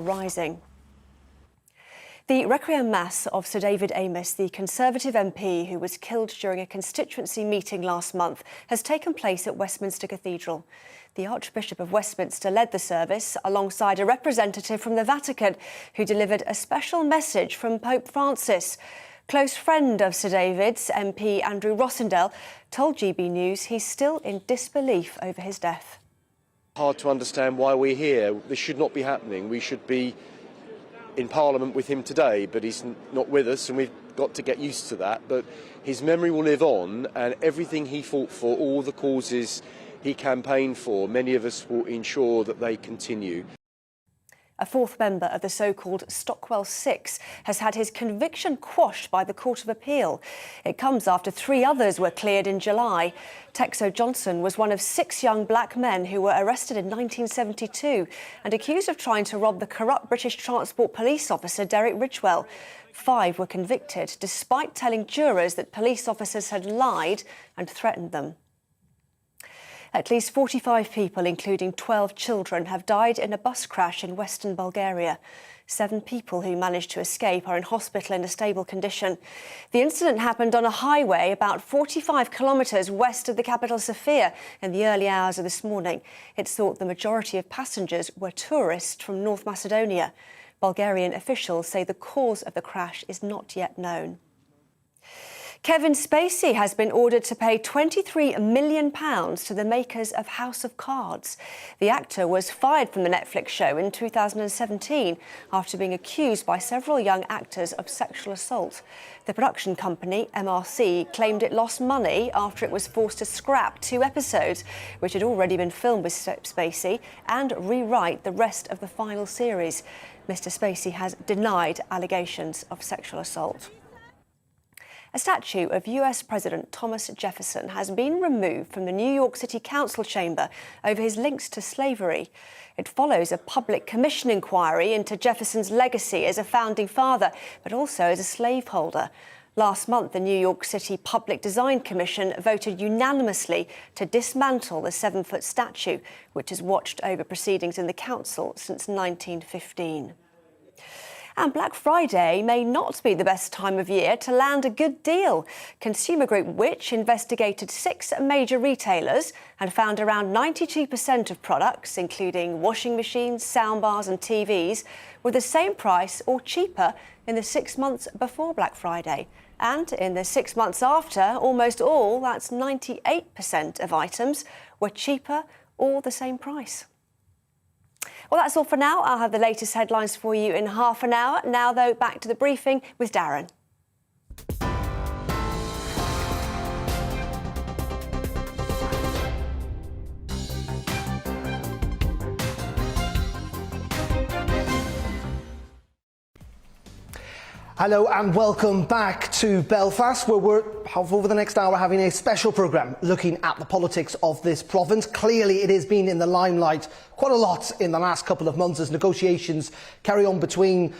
rising. The Requiem Mass of Sir David Amess, the Conservative MP who was killed during a constituency meeting last month, has taken place at Westminster Cathedral. The Archbishop of Westminster led the service alongside a representative from the Vatican who delivered a special message from Pope Francis. Close friend of Sir David's, MP Andrew Rossendale, told GB News he's still in disbelief over his death. Hard to understand why we're here. This should not be happening. We should be in Parliament with him today, but he's not with us and we've got to get used to that. But his memory will live on, and everything he fought for, all the causes he campaigned for, many of us will ensure that they continue. A fourth member of the so-called Stockwell Six has had his conviction quashed by the Court of Appeal. It comes after 3 others were cleared in July. Texo Johnson was one of 6 young black men who were arrested in 1972 and accused of trying to rob the corrupt British Transport Police officer Derek Ridgewell. 5 were convicted, despite telling jurors that police officers had lied and threatened them. At least 45 people, including 12 children, have died in a bus crash in western Bulgaria. 7 people who managed to escape are in hospital in a stable condition. The incident happened on a highway about 45 kilometres west of the capital Sofia in the early hours of this morning. It's thought the majority of passengers were tourists from North Macedonia. Bulgarian officials say the cause of the crash is not yet known. Kevin Spacey has been ordered to pay £23 million to the makers of House of Cards. The actor was fired from the Netflix show in 2017 after being accused by several young actors of sexual assault. The production company, MRC, claimed it lost money after it was forced to scrap 2 episodes, which had already been filmed with Spacey, and rewrite the rest of the final series. Mr. Spacey has denied allegations of sexual assault. A statue of US President Thomas Jefferson has been removed from the New York City Council chamber over his links to slavery. It follows a public commission inquiry into Jefferson's legacy as a founding father, but also as a slaveholder. Last month, the New York City Public Design Commission voted unanimously to dismantle the 7-foot statue, which has watched over proceedings in the council since 1915. And Black Friday may not be the best time of year to land a good deal. Consumer Group Which investigated 6 major retailers and found around 92% of products, including washing machines, soundbars and TVs, were the same price or cheaper in the 6 months before Black Friday. And in the 6 months after, almost all, that's 98% of items, were cheaper or the same price. Well, that's all for now. I'll have the latest headlines for you in half an hour. Now, though, back to the briefing with Darren. Hello and welcome back to Belfast, where we're, over the next hour, having a special programme looking at the politics of this province. Clearly, it has been in the limelight quite a lot in the last couple of months as negotiations carry on between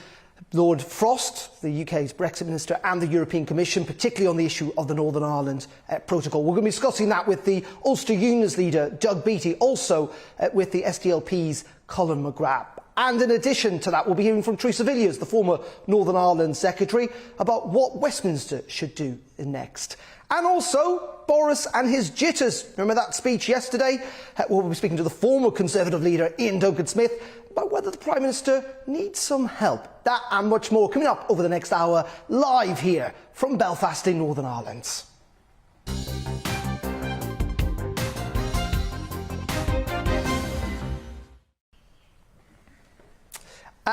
Lord Frost, the UK's Brexit Minister, and the European Commission, particularly on the issue of the Northern Ireland Protocol. We're going to be discussing that with the Ulster Union's leader, Doug Beattie, also with the SDLP's Colin McGrath. And in addition to that, we'll be hearing from Theresa Villiers, the former Northern Ireland Secretary, about what Westminster should do next. And also, Boris and his jitters. Remember that speech yesterday? We'll be speaking to the former Conservative leader, Ian Duncan-Smith, about whether the Prime Minister needs some help. That and much more coming up over the next hour, live here from Belfast in Northern Ireland.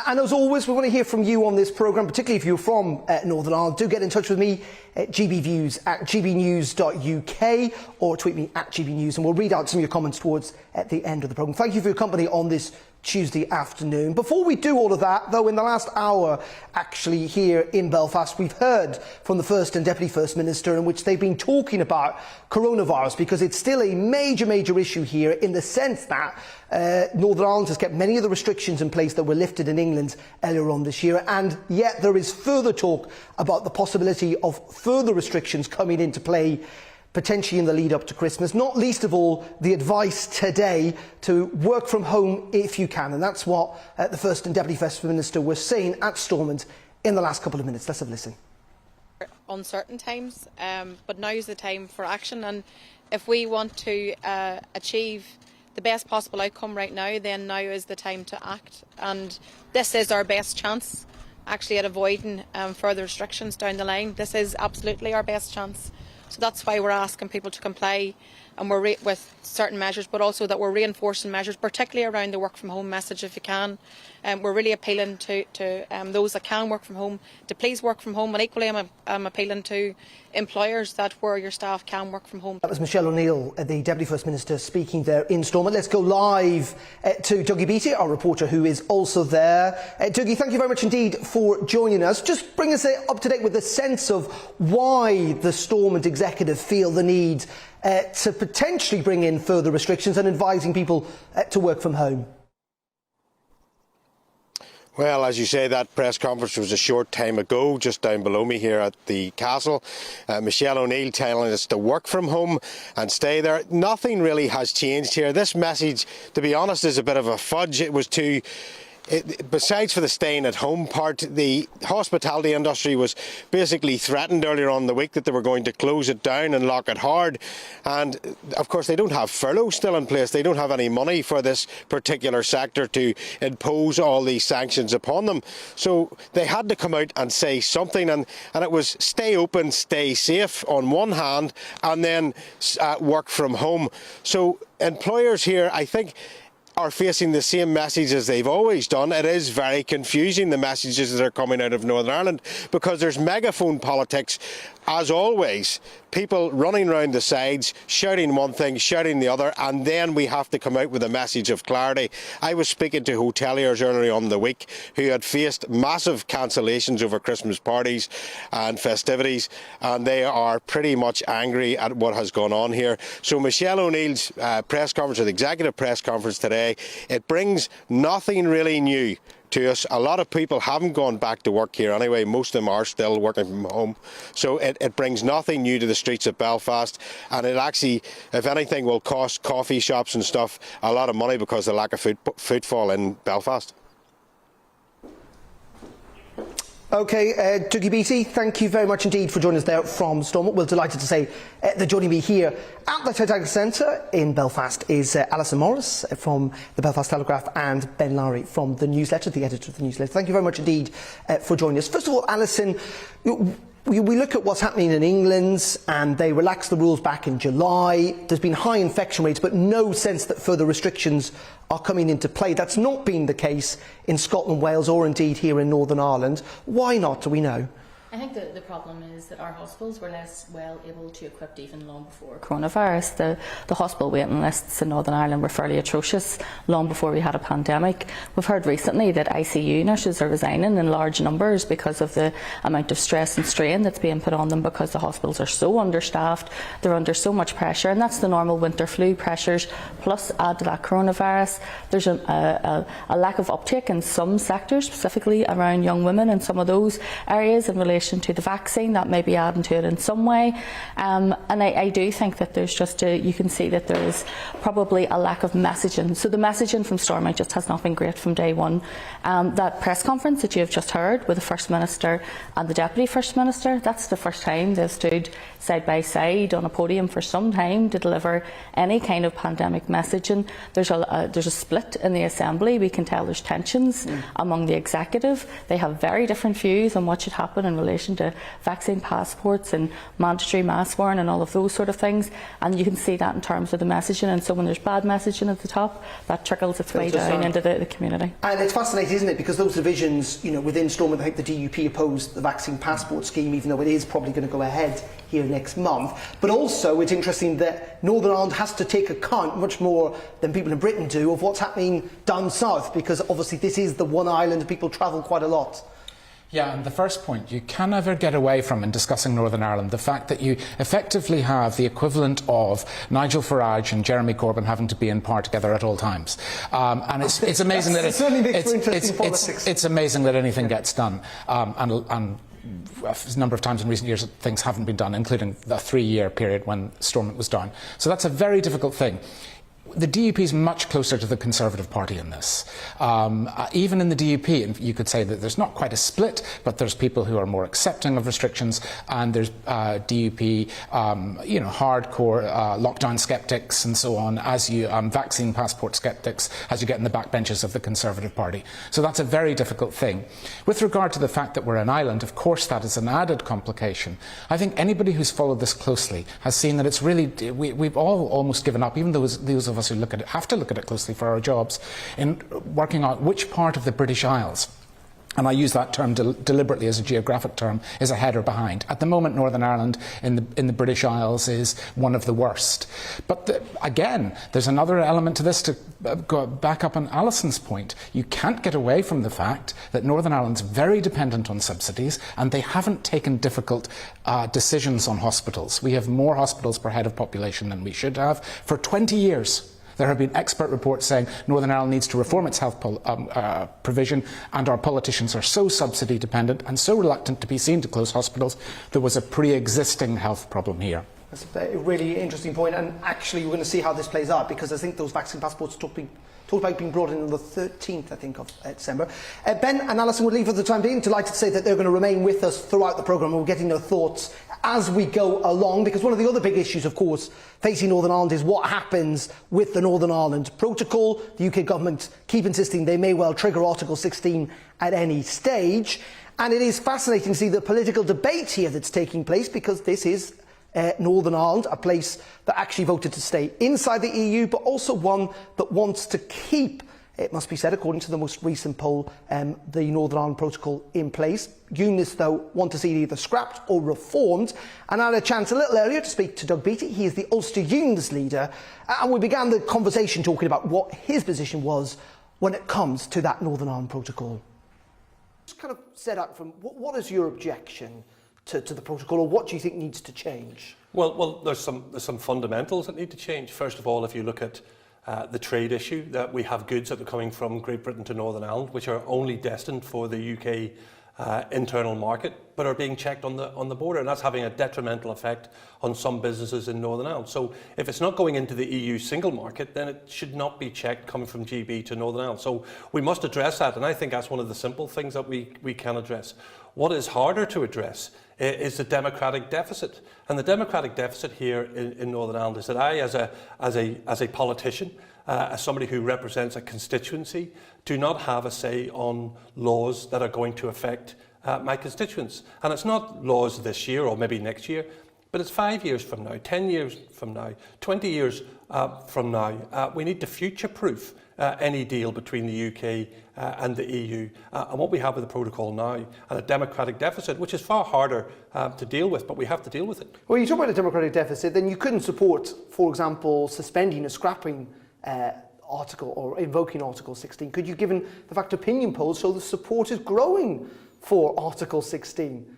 And as always, we want to hear from you on this programme, particularly if you're from Northern Ireland. Do get in touch with me at gbviews at gbnews.uk or tweet me at gbnews, and we'll read out some of your comments towards at the end of the programme. Thank you for your company on this Tuesday afternoon. Before we do all of that, though, in the last hour, actually, here in Belfast, we've heard from the First and Deputy First Minister in which they've been talking about coronavirus, because it's still a major, major issue here in the sense that Northern Ireland has kept many of the restrictions in place that were lifted in England earlier on this year, and yet there is further talk about the possibility of further restrictions coming into play potentially in the lead up to Christmas, not least of all the advice today to work from home if you can. And that's what the First and Deputy First Minister were saying at Stormont in the last couple of minutes. Let's have a listen. Uncertain times, but now is the time for action, and if we want to achieve the best possible outcome right now, then now is the time to act, and this is our best chance actually at avoiding further restrictions down the line. This is absolutely our best chance, so that's why we're asking people to comply, and we're with certain measures, but also that we're reinforcing measures, particularly around the work from home message if you can. We're really appealing to those that can work from home to please work from home, and equally I'm appealing to employers that where your staff can work from home. That was Michelle O'Neill, the Deputy First Minister, speaking there in Stormont. Let's go live to Doug Beattie, our reporter, who is also there. Dougie, thank you very much indeed for joining us. Just bring us up to date with a sense of why the Stormont executive feel the need to potentially bring in further restrictions and advising people to work from home. Well, as you say, that press conference was a short time ago, just down below me here at the castle. Michelle O'Neill telling us to work from home and stay there. Nothing really has changed here. This message, to be honest, is a bit of a fudge. It was too... besides for the staying at home part, the hospitality industry was basically threatened earlier on in the week that they were going to close it down and lock it hard. And of course they don't have furlough still in place. They don't have any money for this particular sector to impose all these sanctions upon them. So they had to come out and say something, and it was stay open, stay safe on one hand, and then work from home. So employers here, I think, are facing the same message as they've always done. It is very confusing, the messages that are coming out of Northern Ireland, because there's megaphone politics, as always. People running around the sides, shouting one thing, shouting the other, and then we have to come out with a message of clarity. I was speaking to hoteliers earlier on in the week who had faced massive cancellations over Christmas parties and festivities, and they are pretty much angry at what has gone on here. So Michelle O'Neill's press conference, or the executive press conference today, it brings nothing really new to us. A lot of people haven't gone back to work here anyway. Most of them are still working from home. So it brings nothing new to the streets of Belfast, and it actually, if anything, will cost coffee shops and stuff a lot of money because of the lack of footfall in Belfast. OK, Doug Beattie, thank you very much indeed for joining us there from Stormont. We're delighted to say that joining me here at the Titanic Centre in Belfast is Alison Morris from the Belfast Telegraph and Ben Lowry from the newsletter, the editor of the newsletter. Thank you very much indeed for joining us. First of all, Alison, we look at what's happening in England, and they relaxed the rules back in July. There's been high infection rates, but no sense that further restrictions are coming into play. That's not been the case in Scotland, Wales, or indeed here in Northern Ireland. Why not, do we know? I think the problem is that our hospitals were less well able to equip even long before coronavirus. The hospital waiting lists in Northern Ireland were fairly atrocious long before we had a pandemic. We've heard recently that ICU nurses are resigning in large numbers because of the amount of stress and strain that's being put on them, because the hospitals are so understaffed, they're under so much pressure, and that's the normal winter flu pressures, plus add to that coronavirus. There's a lack of uptake in some sectors, specifically around young women in some of those areas in relation to the vaccine. That may be adding to it in some way, and I do think that there's just you can see that there is probably a lack of messaging. So the messaging from Stormont just has not been great from day one. That press conference that you have just heard with the First Minister and the Deputy First Minister, that's the first time they've stood side by side on a podium for some time to deliver any kind of pandemic messaging. There's a split in the Assembly. We can tell there's tensions among the executive. They have very different views on what should happen in relation to vaccine passports and mandatory mask wearing and all of those sort of things, and you can see that in terms of the messaging. And so when there's bad messaging at the top, that trickles its way down into the community. And it's fascinating, isn't it, because those divisions, within Stormont, I think the DUP opposed the vaccine passport scheme, even though it is probably going to go ahead here next month. But also it's interesting that Northern Ireland has to take account much more than people in Britain do of what's happening down south, because obviously this is the one island and people travel quite a lot. Yeah, and the first point you can never get away from in discussing Northern Ireland, the fact that you effectively have the equivalent of Nigel Farage and Jeremy Corbyn having to be in power together at all times. And it's amazing that it's amazing that anything gets done. And a number of times in recent years that things haven't been done, including the 3-year period when Stormont was down. So that's a very difficult thing. The DUP is much closer to the Conservative Party in this. Even in the DUP, and you could say that there's not quite a split, but there's people who are more accepting of restrictions, and there's DUP, hardcore lockdown sceptics and so on, as you vaccine passport sceptics, as you get in the backbenches of the Conservative Party. So that's a very difficult thing. With regard to the fact that we're an island, of course that is an added complication. I think anybody who's followed this closely has seen that it's really, we've all almost given up, even those of us who look at it have to look at it closely for our jobs, in working out which part of the British Isles, and I use that term deliberately as a geographic term, is ahead or behind. At the moment, Northern Ireland in the British Isles is one of the worst. But again, there's another element to this, to go back up on Alison's point. You can't get away from the fact that Northern Ireland's very dependent on subsidies, and they haven't taken difficult decisions on hospitals. We have more hospitals per head of population than we should have. For 20 years, there have been expert reports saying Northern Ireland needs to reform its health provision, and our politicians are so subsidy dependent and so reluctant to be seen to close hospitals. There was a pre-existing health problem here. That's a really interesting point, and actually we're going to see how this plays out, because I think those vaccine passports talked about being brought in on the 13th, I think, of December. Ben and Alison would leave for the time being. Delighted to say that they're going to remain with us throughout the programme, and we're getting their thoughts as we go along, because one of the other big issues, of course, facing Northern Ireland is what happens with the Northern Ireland Protocol. The UK government keep insisting they may well trigger Article 16 at any stage, and it is fascinating to see the political debate here that's taking place, because this is Northern Ireland, a place that actually voted to stay inside the EU, but also one that wants to keep, it must be said, according to the most recent poll, the Northern Ireland Protocol in place. Unionists, though, want to see it either scrapped or reformed. And I had a chance a little earlier to speak to Doug Beattie. He is the Ulster Unionist leader, and we began the conversation talking about what his position was when it comes to that Northern Ireland Protocol. Just kind of set out from, what is your objection to the protocol, or what do you think needs to change? Well, there's some fundamentals that need to change. First of all, if you look at the trade issue, that we have goods that are coming from Great Britain to Northern Ireland, which are only destined for the UK internal market, but are being checked on the border, and that's having a detrimental effect on some businesses in Northern Ireland. So if it's not going into the EU single market, then it should not be checked coming from GB to Northern Ireland. So we must address that, and I think that's one of the simple things that we can address. What is harder to address is the democratic deficit, and the democratic deficit here in Northern Ireland is that I, as a politician, as somebody who represents a constituency, do not have a say on laws that are going to affect my constituents. And it's not laws this year or maybe next year, but it's 5 years from now, 10 years from now, 20 years from now. We need to future-proof any deal between the UK and the EU. And what we have with the protocol now, and a democratic deficit, which is far harder to deal with, but we have to deal with it. Well, you talk about a democratic deficit, then you couldn't support, for example, suspending or scrapping article or invoking Article 16. Could you, given the fact opinion polls show the support is growing for Article 16?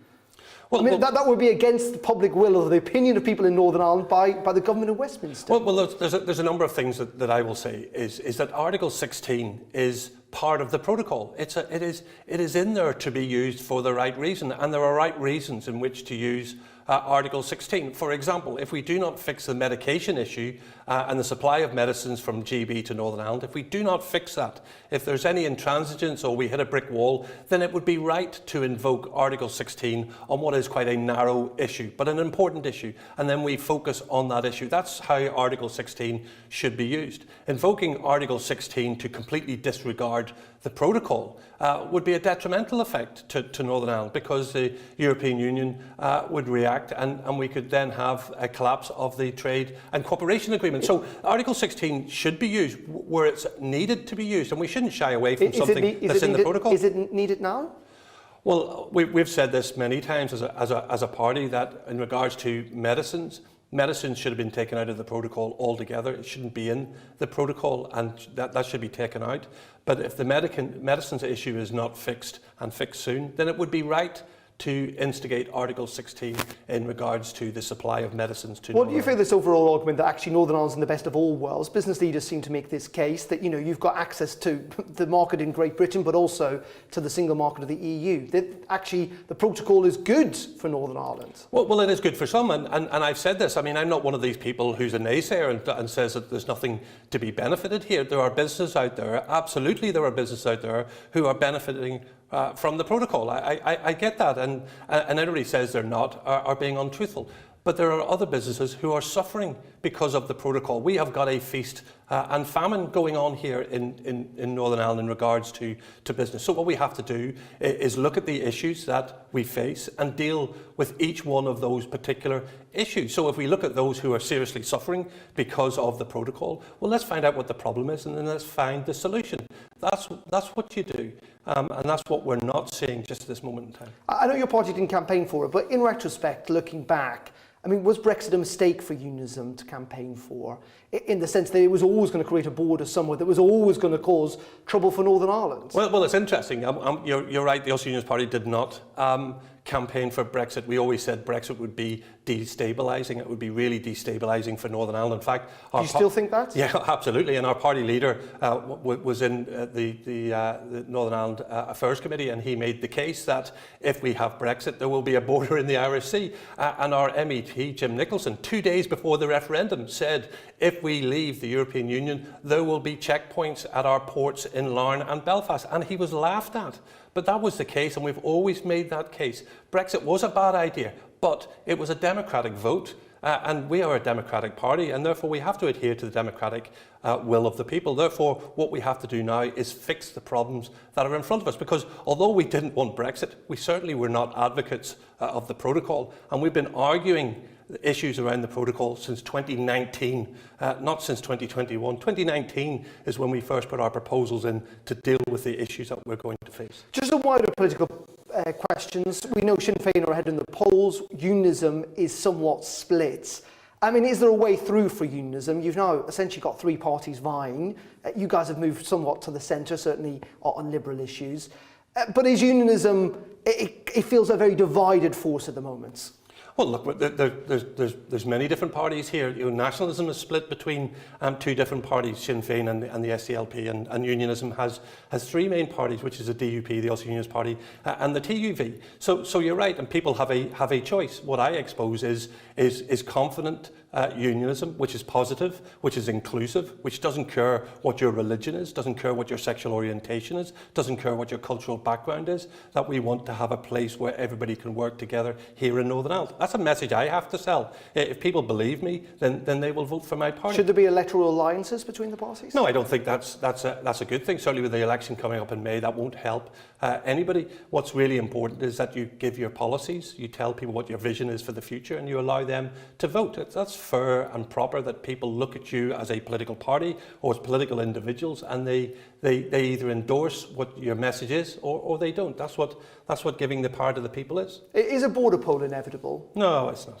Well, I mean, that would be against the public will or the opinion of people in Northern Ireland by the government of Westminster. Well, there's a number of things that I will say is that Article 16 is part of the protocol. It is in there to be used for the right reason, and there are right reasons in which to use Article 16. For example, if we do not fix the medication issue and the supply of medicines from GB to Northern Ireland, if we do not fix that, if there's any intransigence or we hit a brick wall, then it would be right to invoke Article 16 on what is quite a narrow issue, but an important issue, and then we focus on that issue. That's how Article 16 should be used. Invoking Article 16 to completely disregard the protocol would be a detrimental effect to Northern Ireland, because the European Union would react, and we could then have a collapse of the trade and cooperation agreement. So Article 16 should be used where it's needed to be used, and we shouldn't shy away from something that's in the protocol. Is it needed now? Well, we've said this many times as a party, that in regards to medicines should have been taken out of the protocol altogether. It shouldn't be in the protocol, and that should be taken out. But if the medicines issue is not fixed, and fixed soon, then it would be right to instigate Article 16 in regards to the supply of medicines to What do you feel this overall argument that actually Northern Ireland's in the best of all worlds? Business leaders seem to make this case that, you know, you've got access to the market in Great Britain, but also to the single market of the EU. That actually the protocol is good for Northern Ireland. Well, it is good for some, and I've said this. I mean, I'm not one of these people who's a naysayer and says that there's nothing to be benefited here. There are businesses out there, absolutely there are businesses out there who are benefiting from the protocol. I get that, and everybody says they're not, are being untruthful. But there are other businesses who are suffering because of the protocol. We have got a feast and famine going on here in Northern Ireland in regards to business. So what we have to do is look at the issues that we face and deal with each one of those particular issues. So if we look at those who are seriously suffering because of the protocol, well, let's find out what the problem is and then let's find the solution. That's what you do. And that's what we're not seeing just at this moment in time. I know your party didn't campaign for it, but in retrospect, looking back, I mean, was Brexit a mistake for unionism to campaign for, in the sense that it was always going to create a border somewhere that was always going to cause trouble for Northern Ireland? Well, it's interesting. You're right, the Ulster Unionist Party did not campaign for Brexit. We always said Brexit would be destabilising. It would be really destabilising for Northern Ireland. In fact, do you still think that? Yeah, absolutely. And our party leader was in the Northern Ireland Affairs Committee, and he made the case that if we have Brexit, there will be a border in the Irish Sea. And our MEP, Jim Nicholson, 2 days before the referendum, said if we leave the European Union, there will be checkpoints at our ports in Larne and Belfast. And he was laughed at. But that was the case, and we've always made that case. Brexit was a bad idea, but it was a democratic vote, and we are a democratic party, and therefore we have to adhere to the democratic will of the people. Therefore, what we have to do now is fix the problems that are in front of us, because although we didn't want Brexit, we certainly were not advocates of the protocol, and we've been arguing the issues around the protocol since 2019, not since 2021. 2019 is when we first put our proposals in to deal with the issues that we're going to face. Just a wider political questions. We know Sinn Féin are ahead in the polls. Unionism is somewhat split. I mean, is there a way through for unionism? You've now essentially got three parties vying. You guys have moved somewhat to the centre, certainly on liberal issues. But is unionism, it feels a very divided force at the moment. Well, look, there's many different parties here. You know, nationalism is split between two different parties, Sinn Féin and the SDLP, and unionism has three main parties, which is the DUP, the Ulster Unionist Party, and the TUV. So you're right, and people have a choice. What I expose is confident unionism, which is positive, which is inclusive, which doesn't care what your religion is, doesn't care what your sexual orientation is, doesn't care what your cultural background is, that we want to have a place where everybody can work together here in Northern Ireland. That's a message I have to sell. If people believe me, then they will vote for my party. Should there be electoral alliances between the parties? No, I don't think that's a good thing. Certainly with the election coming up in May, that won't help anybody. What's really important is that you give your policies, you tell people what your vision is for the future, and you allow them to vote. That's fair and proper, that people look at you as a political party or as political individuals, and they either endorse what your message is or they don't. That's what giving the power to the people is. Is a border poll inevitable? No, it's not.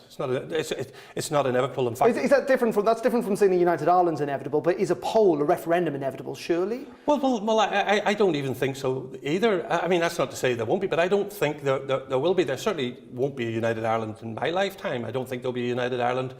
It's not inevitable. In fact, is that different from saying the United Ireland's inevitable? But is a poll, a referendum, inevitable? Surely. Well, I don't even think so either. I mean, that's not to say there won't be, but I don't think there will be. There certainly won't be a United Ireland in my lifetime. I don't think there'll be a United Ireland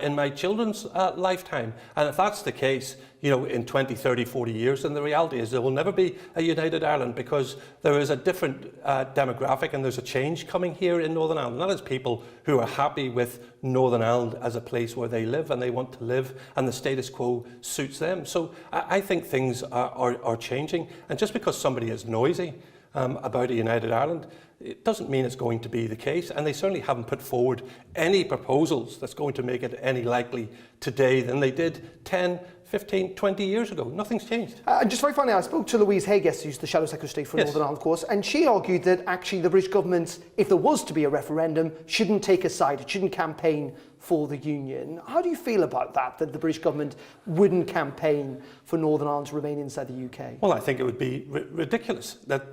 in my children's lifetime. And if that's the case, you know, in 20, 30, 40 years, then the reality is there will never be a United Ireland, because there is a different demographic and there's a change coming here in Northern Ireland. And that is people who are happy with Northern Ireland as a place where they live and they want to live, and the status quo suits them. So I think things are changing. And just because somebody is noisy about a United Ireland, it doesn't mean it's going to be the case, and they certainly haven't put forward any proposals that's going to make it any likely today than they did 10, 15, 20 years ago. Nothing's changed. And just very finally, I spoke to Louise Hayes, who's the Shadow Secretary of State for Northern Ireland, of course, and she argued that actually the British government, if there was to be a referendum, shouldn't take a side. It shouldn't campaign for the Union. How do you feel about that the British government wouldn't campaign for Northern Ireland to remain inside the UK? Well, I think it would be ridiculous that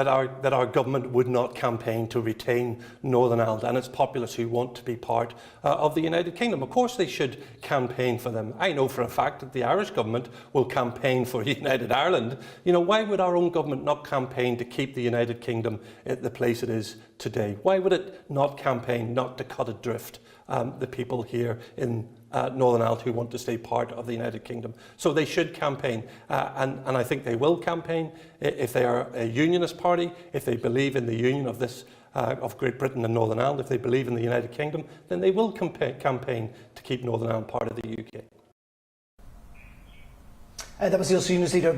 our government would not campaign to retain Northern Ireland and its populace who want to be part of the United Kingdom. Of course they should campaign for them. I know for a fact that the Irish government will campaign for United Ireland. You know, why would our own government not campaign to keep the United Kingdom at the place it is today? Why would it not campaign not to cut adrift the people here in Northern Ireland who want to stay part of the United Kingdom? So they should campaign, and I think they will campaign if they are a unionist party, if they believe in the union of this of Great Britain and Northern Ireland, if they believe in the United Kingdom, then they will campaign to keep Northern Ireland part of the UK. That was the Ulster Unionist leader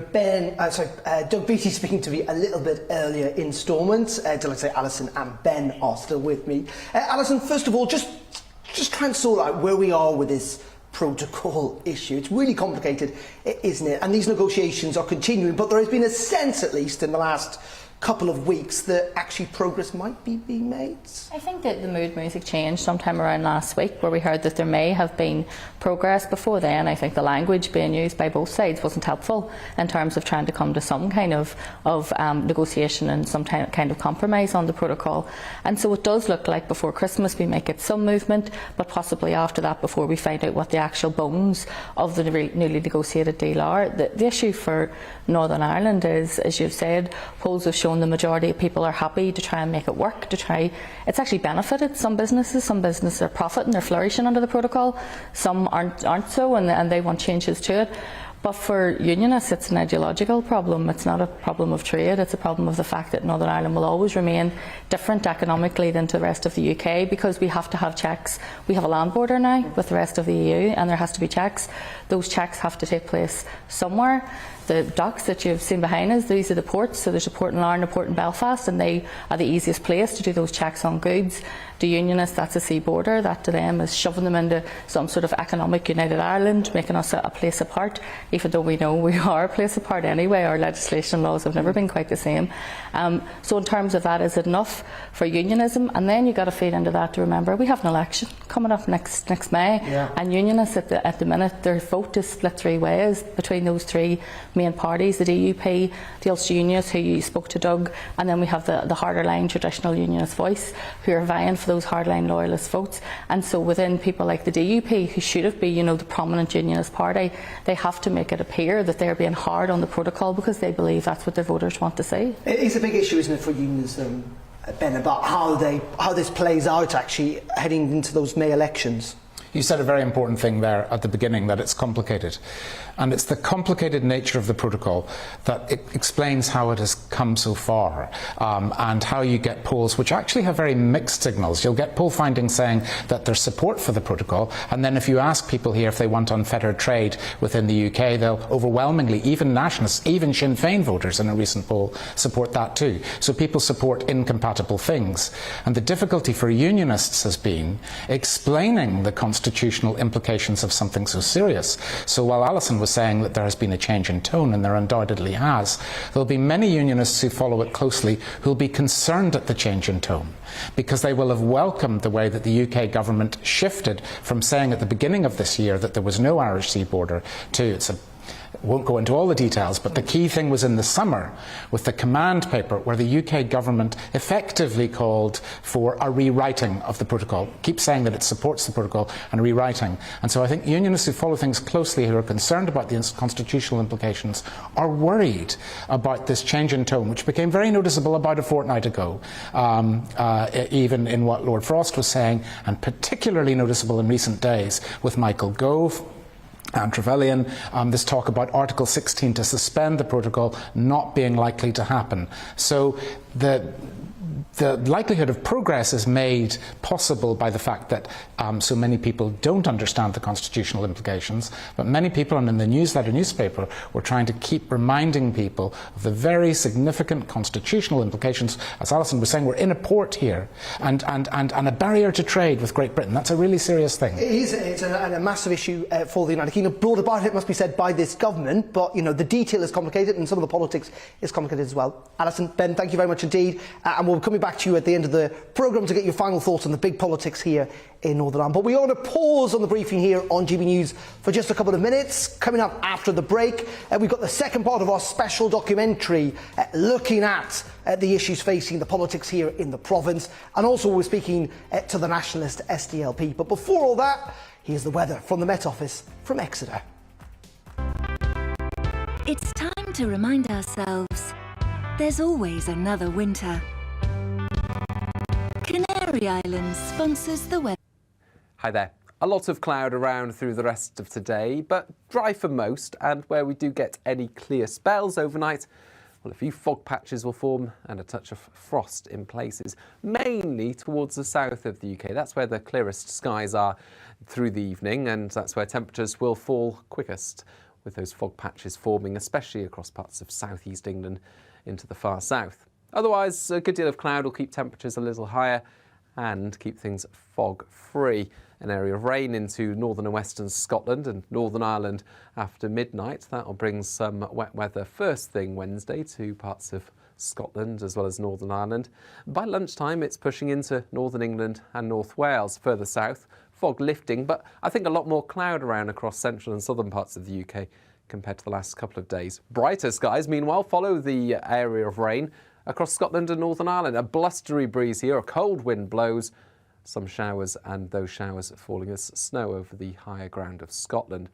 Doug Beattie speaking to me a little bit earlier in Stormont. Did I say Alison and Ben are still with me? Alison, first of all, just try and sort out where we are with this protocol issue. It's really complicated, isn't it? And these negotiations are continuing, but there has been a sense, at least in the last couple of weeks, that actually progress might be being made. I think that the mood music changed sometime around last week, where we heard that there may have been progress. Before then, I think the language being used by both sides wasn't helpful in terms of trying to come to some kind of negotiation and some kind of compromise on the protocol. And so it does look like before Christmas we might get some movement, but possibly after that, before we find out what the actual bones of the newly negotiated deal are. The issue for Northern Ireland is, as you've said, polls have shown the majority of people are happy to try and make it work, it's actually benefited some businesses are profiting, they're flourishing under the protocol, some aren't so, and they want changes to it. But for unionists, it's an ideological problem. It's not a problem of trade. It's a problem of the fact that Northern Ireland will always remain different economically than to the rest of the UK, because we have to have checks. We have a land border now with the rest of the EU, and there has to be checks. Those checks have to take place somewhere. The docks that you've seen behind us, these are the ports. So there's a port in Larne, a port in Belfast, and they are the easiest place to do those checks on goods. To unionists, that's a sea border. That to them is shoving them into some sort of economic United Ireland, making us a place apart, even though we know we are a place apart anyway. Our legislation and laws have never been quite the same. So in terms of that, is it enough for unionism? And then you've got to feed into that to remember we have an election coming up next May, and unionists at the minute, their vote is split three ways between those three main parties, the DUP, the Ulster Unionists, who you spoke to, Doug, and then we have the harder line traditional unionist voice, who are vying for those hardline loyalist votes. And so within people like the DUP, who should have been, the prominent unionist party, they have to make it appear that they're being hard on the protocol because they believe that's what their voters want to see. It's a big issue, isn't it, for unions, Ben, about how this plays out actually heading into those May elections? You said a very important thing there at the beginning, that it's complicated. And it's the complicated nature of the protocol that it explains how it has come so far, and how you get polls which actually have very mixed signals. You'll get poll findings saying that there's support for the protocol, and then if you ask people here if they want unfettered trade within the UK, they'll overwhelmingly, even nationalists, even Sinn Féin voters in a recent poll, support that too. So people support incompatible things. And the difficulty for unionists has been explaining the constitutional implications of something so serious. So while Alison was saying that there has been a change in tone, and there undoubtedly has, there'll be many unionists who follow it closely who'll be concerned at the change in tone, because they will have welcomed the way that the UK government shifted from saying at the beginning of this year that there was no Irish sea border to won't go into all the details, but the key thing was in the summer with the command paper, where the UK government effectively called for a rewriting of the protocol. Keep saying that it supports the protocol and rewriting. And so I think unionists who follow things closely, who are concerned about the constitutional implications, are worried about this change in tone, which became very noticeable about a fortnight ago, even in what Lord Frost was saying, and particularly noticeable in recent days with Michael Gove and Trevelyan, this talk about Article 16 to suspend the protocol not being likely to happen. So the likelihood of progress is made possible by the fact that so many people don't understand the constitutional implications, but many people, and in the newspaper, were trying to keep reminding people of the very significant constitutional implications. As Alison was saying, we're in a port here, and a barrier to trade with Great Britain. That's a really serious thing. It is. It's a massive issue for the United Kingdom, brought about, it must be said, by this government, but the detail is complicated, and some of the politics is complicated as well. Alison, Ben, thank you very much indeed, and we'll come coming back to you at the end of the programme to get your final thoughts on the big politics here in Northern Ireland. But we are going to pause on the briefing here on GB News for just a couple of minutes. Coming up after the break, we've got the second part of our special documentary looking at the issues facing the politics here in the province. And also we're speaking to the nationalist SDLP. But before all that, here's the weather from the Met Office from Exeter. It's time to remind ourselves there's always another winter. Canary Islands sponsors the weather. Hi there. A lot of cloud around through the rest of today, but dry for most, and where we do get any clear spells overnight, well, a few fog patches will form and a touch of frost in places, mainly towards the south of the UK. That's where the clearest skies are through the evening, and that's where temperatures will fall quickest, with those fog patches forming, especially across parts of southeast England into the far south. Otherwise, a good deal of cloud will keep temperatures a little higher and keep things fog-free. An area of rain into northern and western Scotland and Northern Ireland after midnight. That will bring some wet weather first thing Wednesday to parts of Scotland as well as Northern Ireland. By lunchtime, it's pushing into northern England and North Wales. Further south, fog lifting, but I think a lot more cloud around across central and southern parts of the UK compared to the last couple of days. Brighter skies, meanwhile, follow the area of rain across Scotland and Northern Ireland. A blustery breeze here, a cold wind blows, some showers, and those showers falling as snow over the higher ground of Scotland.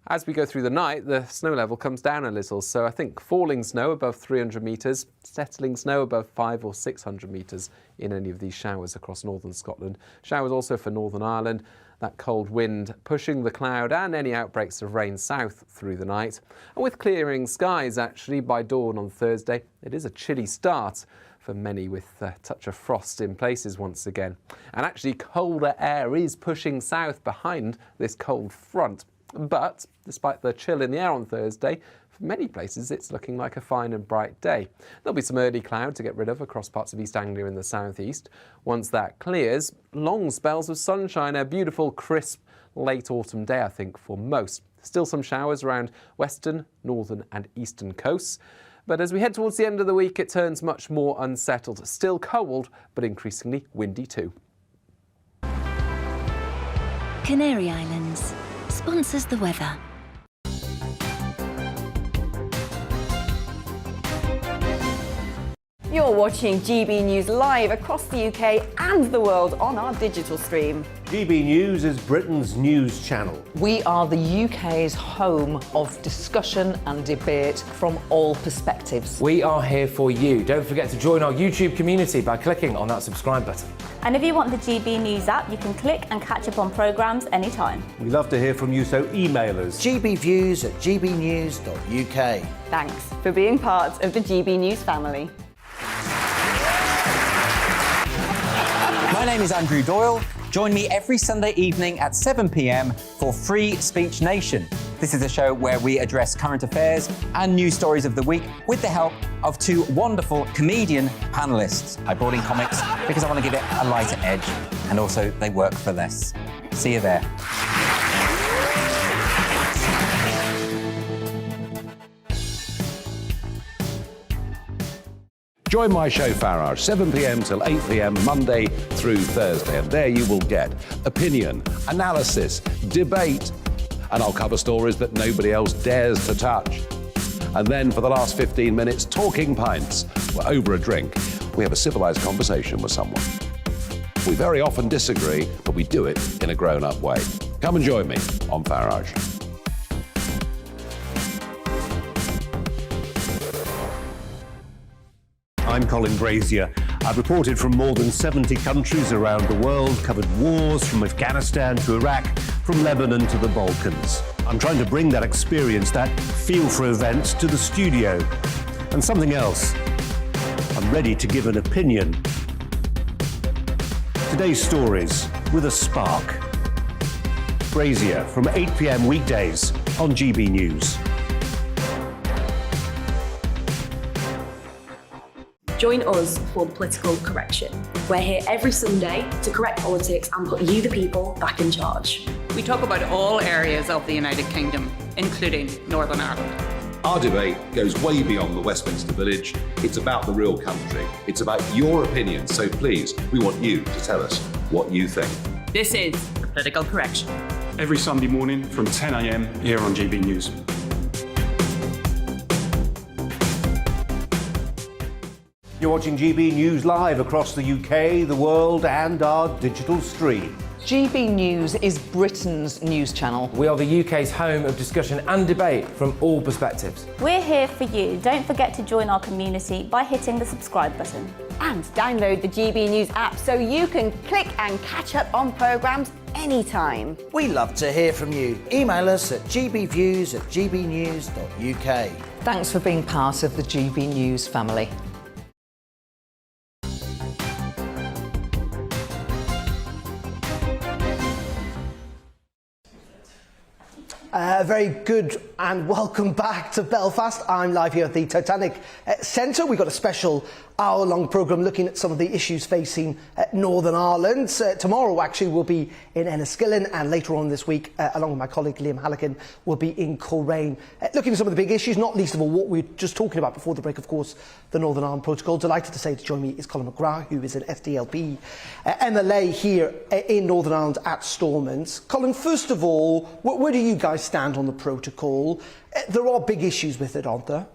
As we go through the night, the snow level comes down a little, so I think falling snow above 300 metres, settling snow above 500 or 600 metres in any of these showers across northern Scotland. Showers also for Northern Ireland. That cold wind pushing the cloud and any outbreaks of rain south through the night. And with clearing skies, actually, by dawn on Thursday, it is a chilly start for many, with a touch of frost in places once again. And actually, colder air is pushing south behind this cold front. But despite the chill in the air on Thursday, for many places it's looking like a fine and bright day. There'll be some early cloud to get rid of across parts of East Anglia in the southeast. Once that clears, long spells of sunshine, a beautiful, crisp, late autumn day, I think, for most. Still some showers around western, northern and eastern coasts. But as we head towards the end of the week, it turns much more unsettled. Still cold, but increasingly windy too. Canary Islands sponsors the weather. You're watching GB News live across the UK and the world on our digital stream. GB News is Britain's news channel. We are the UK's home of discussion and debate from all perspectives. We are here for you. Don't forget to join our YouTube community by clicking on that subscribe button. And if you want the GB News app, you can click and catch up on programmes anytime. We love to hear from you, so email us. gbviews@gbnews.uk. Thanks for being part of the GB News family. My name is Andrew Doyle. Join me every Sunday evening at 7 p.m. for Free Speech Nation. This is a show where we address current affairs and news stories of the week with the help of two wonderful comedian panellists. I brought in comics because I want to give it a lighter edge, and also they work for less. See you there. Join my show Farage, 7 p.m. till 8 p.m. Monday through Thursday, and there you will get opinion, analysis, debate, and I'll cover stories that nobody else dares to touch. And then for the last 15 minutes, talking pints. We're over a drink. We have a civilised conversation with someone. We very often disagree, but we do it in a grown-up way. Come and join me on Farage. I'm Colin McGrath. I've reported from more than 70 countries around the world, covered wars from Afghanistan to Iraq, from Lebanon to the Balkans. I'm trying to bring that experience, that feel for events, to the studio. And something else, I'm ready to give an opinion. Today's stories with a spark. Brazier from 8 p.m. weekdays on GB News. Join us for the Political Correction. We're here every Sunday to correct politics and put you, the people, back in charge. We talk about all areas of the United Kingdom, including Northern Ireland. Our debate goes way beyond the Westminster Village. It's about the real country. It's about your opinion. So please, we want you to tell us what you think. This is Political Correction. Every Sunday morning from 10 a.m. here on GB News. You're watching GB News live across the UK, the world, and our digital stream. GB News is Britain's news channel. We are the UK's home of discussion and debate from all perspectives. We're here for you. Don't forget to join our community by hitting the subscribe button. And download the GB News app so you can click and catch up on programmes anytime. We love to hear from you. Email us at gbviews@gbnews.uk. Thanks for being part of the GB News family. Very good and welcome back to Belfast. I'm live here at the Titanic Centre. We've got a special hour-long programme looking at some of the issues facing Northern Ireland. Tomorrow, actually, we'll be in Enniskillen, and later on this week, along with my colleague Liam Halligan, we'll be in Coleraine. Looking at some of the big issues, not least of all what we were just talking about before the break, of course, the Northern Ireland Protocol. Delighted to say to join me is Colin McGrath, who is an SDLP MLA here in Northern Ireland at Stormont. Colin, first of all, where do you guys stand on the protocol? There are big issues with it, aren't there?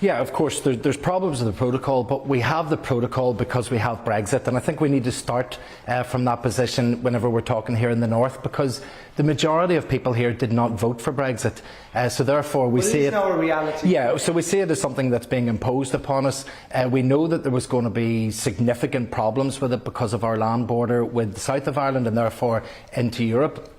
Yeah, of course, there's problems with the protocol, but we have the protocol because we have Brexit, and I think we need to start from that position whenever we're talking here in the north, because the majority of people here did not vote for Brexit, so therefore we see it. It's now a reality. Yeah, so we see it as something that's being imposed upon us. We know that there was going to be significant problems with it because of our land border with the south of Ireland and therefore into Europe.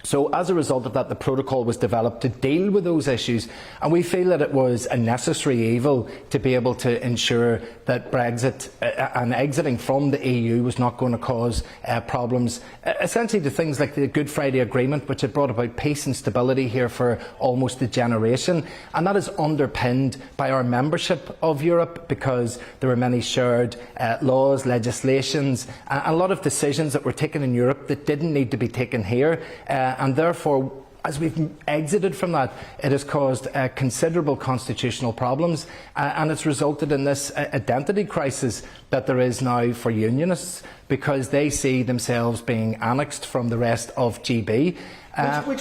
So as a result of that, the protocol was developed to deal with those issues, and we feel that it was a necessary evil to be able to ensure that Brexit and exiting from the EU was not going to cause problems, essentially to things like the Good Friday Agreement, which had brought about peace and stability here for almost a generation, and that is underpinned by our membership of Europe, because there are many shared laws, legislations, and a lot of decisions that were taken in Europe that didn't need to be taken here. And therefore, as we've exited from that, it has caused considerable constitutional problems, and it's resulted in this identity crisis that there is now for unionists, because they see themselves being annexed from the rest of GB.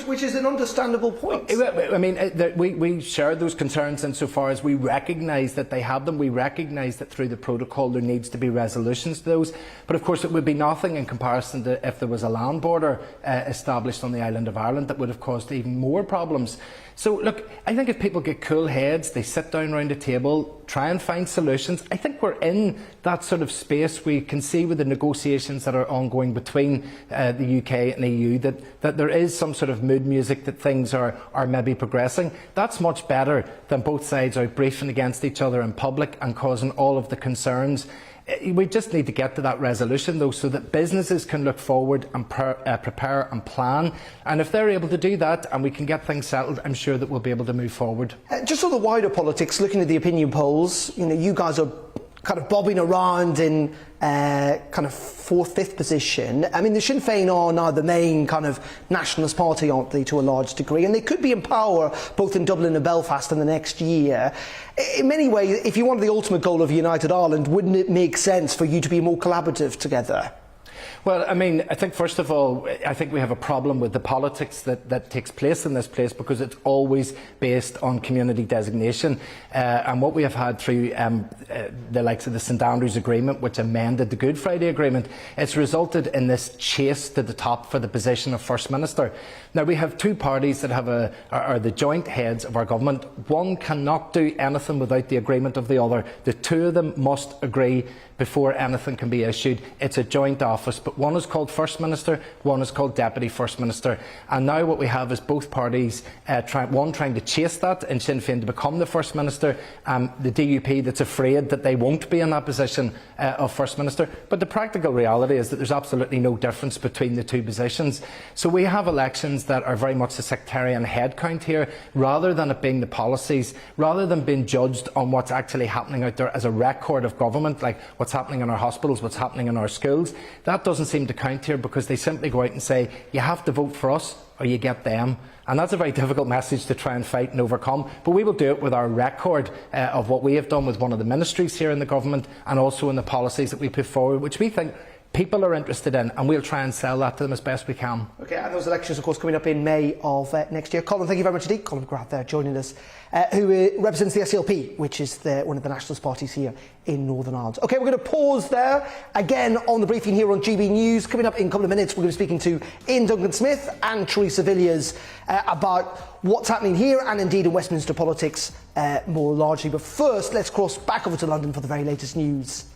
Which is an understandable point. I mean, we share those concerns insofar as we recognise that they have them. We recognise that through the protocol there needs to be resolutions to those. But of course it would be nothing in comparison to if there was a land border established on the island of Ireland that would have caused even more problems. So look, I think if people get cool heads, they sit down around a table, try and find solutions. I think we're in that sort of space. We can see with the negotiations that are ongoing between the UK and the EU that there is some sort of mood music that things are maybe progressing. That's much better than both sides out briefing against each other in public and causing all of the concerns. We just need to get to that resolution, though, so that businesses can look forward and prepare and plan. And if they're able to do that and we can get things settled, I'm sure that we'll be able to move forward. Just on the wider politics, looking at the opinion polls, you guys are kind of bobbing around in kind of fourth, fifth position. I mean, the Sinn Féin are now the main kind of nationalist party, aren't they, to a large degree? And they could be in power both in Dublin and Belfast in the next year. In many ways, if you want the ultimate goal of United Ireland, wouldn't it make sense for you to be more collaborative together? Well, I mean, I think first of all, I think we have a problem with the politics that takes place in this place, because it's always based on community designation. And what we have had through the likes of the St Andrews Agreement, which amended the Good Friday Agreement, it's resulted in this chase to the top for the position of First Minister. Now, we have two parties that are the joint heads of our government. One cannot do anything without the agreement of the other. The two of them must agree before anything can be issued. It's a joint office, but one is called First Minister, one is called Deputy First Minister. And now what we have is both parties, one trying to chase that in Sinn Féin to become the First Minister, the DUP that's afraid that they won't be in that position of First Minister. But the practical reality is that there's absolutely no difference between the two positions. So we have elections that are very much a sectarian headcount here, rather than it being the policies, rather than being judged on what's actually happening out there as a record of government, like what's happening in our hospitals, what's happening in our schools. That that doesn't seem to count here, because they simply go out and say, you have to vote for us or you get them. And that's a very difficult message to try and fight and overcome. But we will do it with our record of what we have done with one of the ministries here in the government, and also in the policies that we put forward, which we think people are interested in, and we'll try and sell that to them as best we can. OK, and those elections, of course, coming up in May of next year. Colin, thank you very much indeed. Colin McGrath there joining us, who represents the SLP, which is one of the nationalist parties here in Northern Ireland. OK, we're going to pause there. Again, on the briefing here on GB News. Coming up in a couple of minutes, we're going to be speaking to Ian Duncan-Smith and Teresa Villiers about what's happening here and indeed in Westminster politics more largely. But first, let's cross back over to London for the very latest news.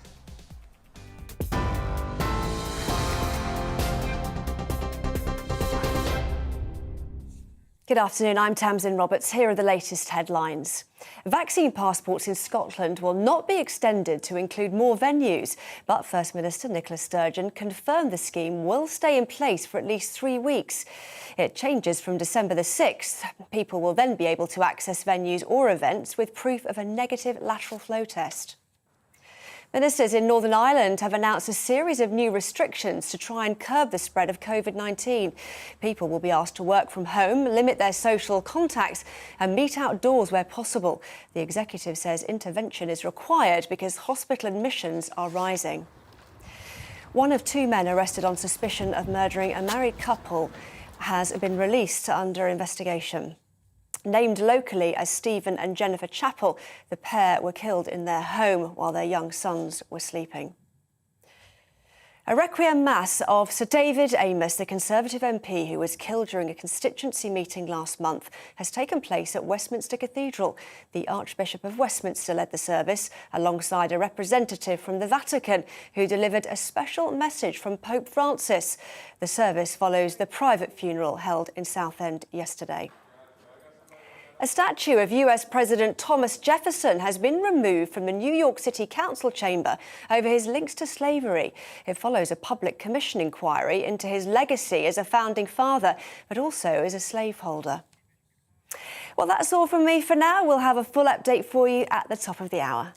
Good afternoon, I'm Tamsin Roberts. Here are the latest headlines. Vaccine passports in Scotland will not be extended to include more venues, but First Minister Nicola Sturgeon confirmed the scheme will stay in place for at least 3 weeks. It changes from December the 6th. People will then be able to access venues or events with proof of a negative lateral flow test. Ministers in Northern Ireland have announced a series of new restrictions to try and curb the spread of COVID-19. People will be asked to work from home, limit their social contacts and meet outdoors where possible. The executive says intervention is required because hospital admissions are rising. One of 2 men arrested on suspicion of murdering a married couple has been released under investigation. Named locally as Stephen and Jennifer Chappell, the pair were killed in their home while their young sons were sleeping. A requiem mass of Sir David Amess, the Conservative MP who was killed during a constituency meeting last month, has taken place at Westminster Cathedral. The Archbishop of Westminster led the service alongside a representative from the Vatican who delivered a special message from Pope Francis. The service follows the private funeral held in Southend yesterday. A statue of US President Thomas Jefferson has been removed from the New York City Council chamber over his links to slavery. It follows a public commission inquiry into his legacy as a founding father, but also as a slaveholder. Well, that's all from me for now. We'll have a full update for you at the top of the hour.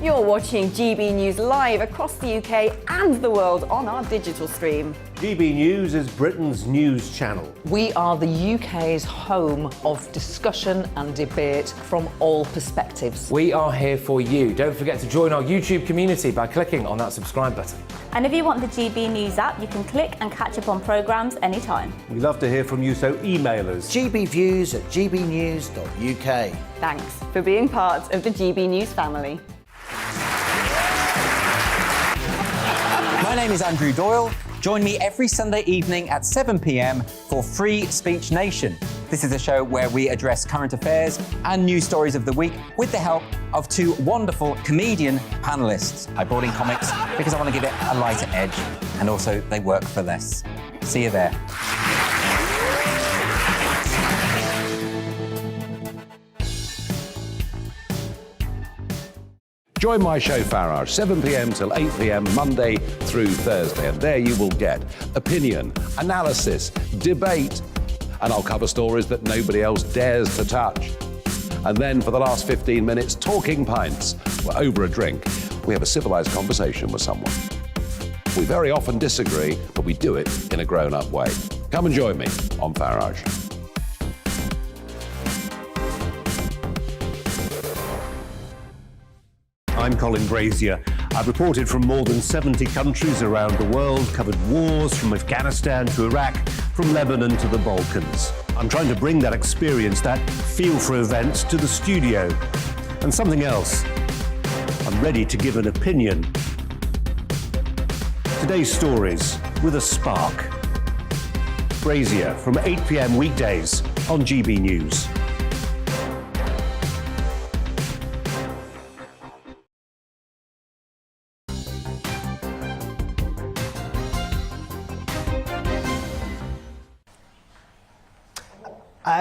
You're watching GB News live across the UK and the world on our digital stream. GB News is Britain's news channel. We are the UK's home of discussion and debate from all perspectives. We are here for you. Don't forget to join our YouTube community by clicking on that subscribe button. And if you want the GB News app, you can click and catch up on programmes anytime. We love to hear from you, so email us. gbviews@gbnews.uk. Thanks for being part of the GB News family. My name is Andrew Doyle. Join me every Sunday evening at 7 p.m. for Free Speech Nation. This is a show where we address current affairs and news stories of the week with the help of 2 wonderful comedian panellists. I brought in comics because I want to give it a lighter edge, and also they work for less. See you there. Join my show Farage, 7 p.m. till 8 p.m. Monday through Thursday, and there you will get opinion, analysis, debate, and I'll cover stories that nobody else dares to touch. And then for the last 15 minutes, talking pints. We're over a drink. We have a civilised conversation with someone. We very often disagree, but we do it in a grown-up way. Come and join me on Farage. I'm Colin Brazier. I've reported from more than 70 countries around the world, covered wars from Afghanistan to Iraq, from Lebanon to the Balkans. I'm trying to bring that experience, that feel for events, to the studio. And something else. I'm ready to give an opinion. Today's stories with a spark. Brazier from 8 p.m. weekdays on GB News.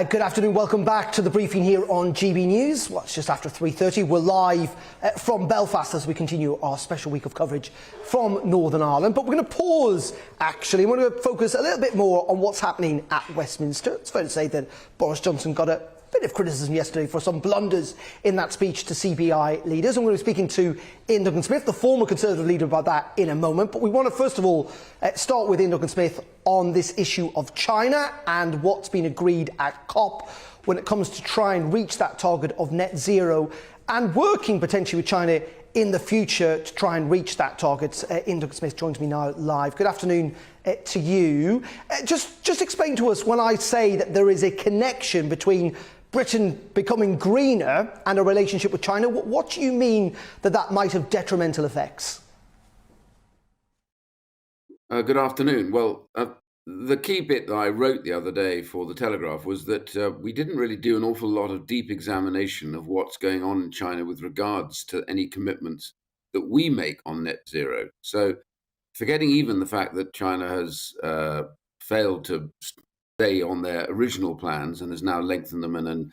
Good afternoon, welcome back to the briefing here on GB News. Well, it's just after 3:30. We're live from Belfast as we continue our special week of coverage from Northern Ireland. But we're going to pause, actually, and we're going to focus a little bit more on what's happening at Westminster. It's fair to say that Boris Johnson got a bit bit of criticism yesterday for some blunders in that speech to CBI leaders. I'm going to be speaking to Ian Duncan-Smith, the former Conservative leader, about that in a moment. But we want to first of all start with Ian Duncan-Smith on this issue of China and what's been agreed at COP when it comes to try and reach that target of net zero and working potentially with China in the future to try and reach that target. Ian Duncan-Smith joins me now live. Good afternoon to you. Just explain to us when I say that there is a connection between Britain becoming greener and a relationship with China. What do you mean that might have detrimental effects? Good afternoon. Well, the key bit that I wrote the other day for The Telegraph was that we didn't really do an awful lot of deep examination of what's going on in China with regards to any commitments that we make on net zero. So forgetting even the fact that China has failed to stay on their original plans and has now lengthened them and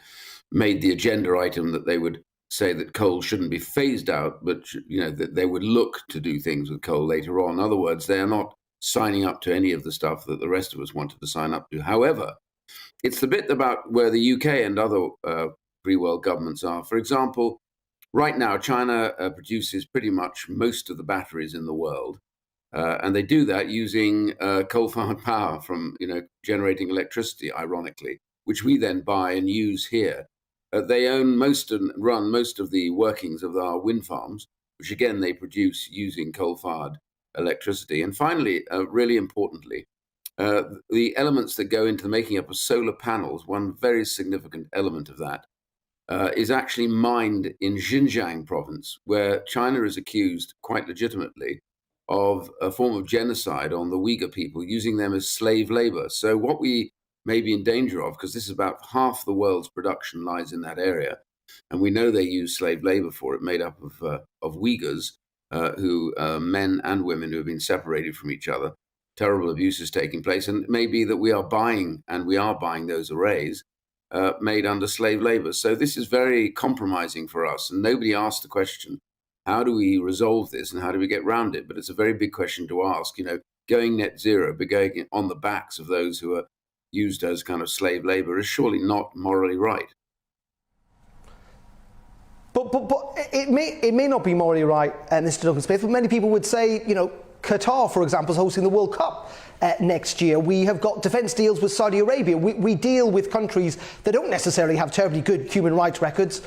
made the agenda item that they would say that coal shouldn't be phased out, but that they would look to do things with coal later on. In other words, they are not signing up to any of the stuff that the rest of us wanted to sign up to. However, it's the bit about where the UK and other free world governments are. For example, right now, China produces pretty much most of the batteries in the world. And they do that using coal-fired power from, generating electricity, ironically, which we then buy and use here. They own most and run most of the workings of our wind farms, which again, they produce using coal-fired electricity. And finally, really importantly, the elements that go into the making up of solar panels, one very significant element of that is actually mined in Xinjiang province, where China is accused, quite legitimately, of a form of genocide on the Uyghur people, using them as slave labor. So what we may be in danger of, because this is about half the world's production lies in that area, and we know they use slave labor for it, made up of Uyghurs, who men and women who have been separated from each other, terrible abuses taking place, and it may be that we are buying those arrays made under slave labor. So this is very compromising for us, and nobody asked the question, how do we resolve this and how do we get around it? But it's a very big question to ask. Going net zero, but going on the backs of those who are used as kind of slave labor is surely not morally right. But it may not be morally right, Mr. Duncan-Smith, but many people would say, Qatar, for example, is hosting the World Cup next year. We have got defence deals with Saudi Arabia. We deal with countries that don't necessarily have terribly good human rights records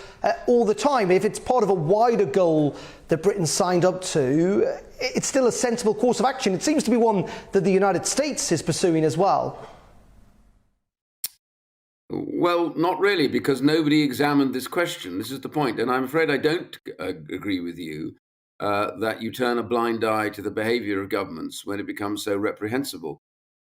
all the time. If it's part of a wider goal that Britain signed up to, it's still a sensible course of action. It seems to be one that the United States is pursuing as well. Well, not really, because nobody examined this question. This is the point. And I'm afraid I don't agree with you that you turn a blind eye to the behavior of governments when it becomes so reprehensible.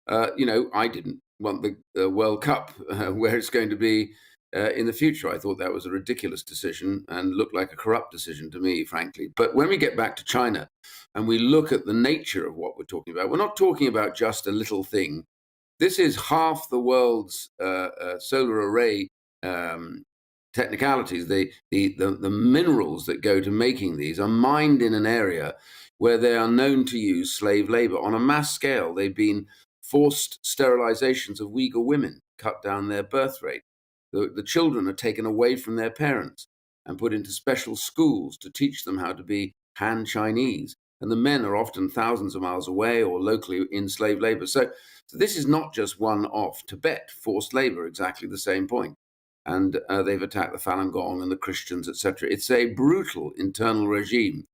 I didn't want the World Cup where it's going to be in the future. I thought that was a ridiculous decision and looked like a corrupt decision to me, frankly. But when we get back to China and we look at the nature of what we're talking about, we're not talking about just a little thing. This is half the world's solar array technicalities. The minerals that go to making these are mined in an area where they are known to use slave labor on a mass scale. They've been forced sterilizations of Uyghur women, cut down their birth rate. The children are taken away from their parents and put into special schools to teach them how to be Han Chinese. And the men are often thousands of miles away or locally in slave labor. So this is not just one-off. Tibet, forced labor, exactly the same point. And they've attacked the Falun Gong and the Christians, etc. It's a brutal internal regime.